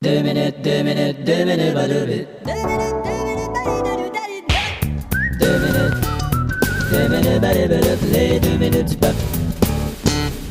Badoo-bit. 2 minutes, du pop.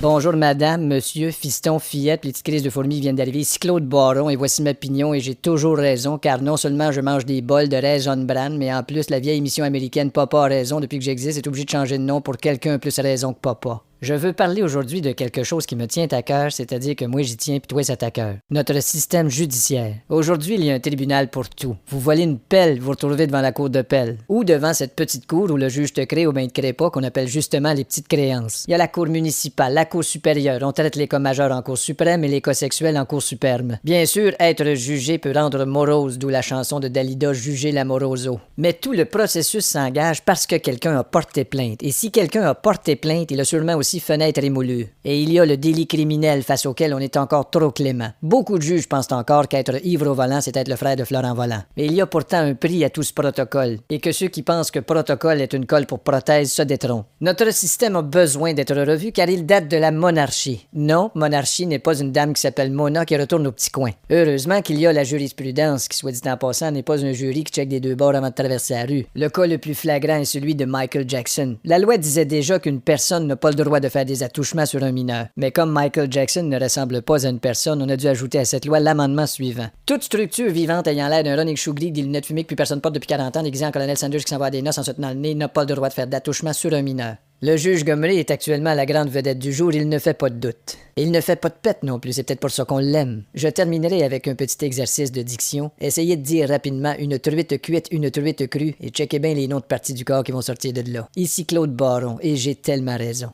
Bonjour madame, monsieur, fiston, fillette, les petites crises de fourmis viennent d'arriver. Ici Claude Baron et voici ma pignon et j'ai toujours raison car non seulement je mange des bols de Raisin Bran, mais en plus la vieille émission américaine Papa a raison depuis que j'existe est obligée de changer de nom pour quelqu'un plus raison que Papa. Je veux parler aujourd'hui de quelque chose qui me tient à cœur, c'est-à-dire que moi j'y tiens pis toi ça t'a cœur. Notre système judiciaire. Aujourd'hui, il y a un tribunal pour tout. Vous volez une pelle, vous vous retrouvez devant la cour de pelle. Ou devant cette petite cour où le juge te crée ou bien te crée pas, qu'on appelle justement les petites créances. Il y a la cour municipale, la cour supérieure. On traite les cas majeurs en cour suprême et les cas sexuels en cour superbe. Bien sûr, être jugé peut rendre morose, d'où la chanson de Dalida Juger la moroso. Mais tout le processus s'engage parce que quelqu'un a porté plainte. Et si quelqu'un a porté plainte, il a sûrement aussi fenêtre et moulure. Et il y a le délit criminel face auquel on est encore trop clément. Beaucoup de juges pensent encore qu'être ivre au volant, c'est être le frère de Florent Volant. Mais il y a pourtant un prix à tout ce protocole. Et que ceux qui pensent que protocole est une colle pour prothèse se détrompent. Notre système a besoin d'être revu car il date de la monarchie. Non, monarchie n'est pas une dame qui s'appelle Mona qui retourne au petit coin. Heureusement qu'il y a la jurisprudence qui, soit dit en passant, n'est pas un jury qui check des deux bords avant de traverser la rue. Le cas le plus flagrant est celui de Michael Jackson. La loi disait déjà qu'une personne n'a pas le droit de faire des attouchements sur un mineur. Mais comme Michael Jackson ne ressemble pas à une personne, on a dû ajouter à cette loi l'amendement suivant. Toute structure vivante ayant l'air d'un running shoe glee, des lunettes fumées que plus personne porte depuis 40 ans, déguisé en colonel Sanders qui s'en va à des noces en se tenant le nez, n'a pas le droit de faire d'attouchement sur un mineur. Le juge Gomery est actuellement la grande vedette du jour, il ne fait pas de doute. Il ne fait pas de pète non plus, c'est peut-être pour ça qu'on l'aime. Je terminerai avec un petit exercice de diction. Essayez de dire rapidement une truite cuite, une truite crue, et checkez bien les noms de parties du corps qui vont sortir de là. Ici Claude Baron, et j'ai tellement raison.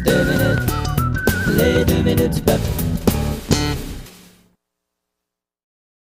2 minutes, les 2 minutes du pop.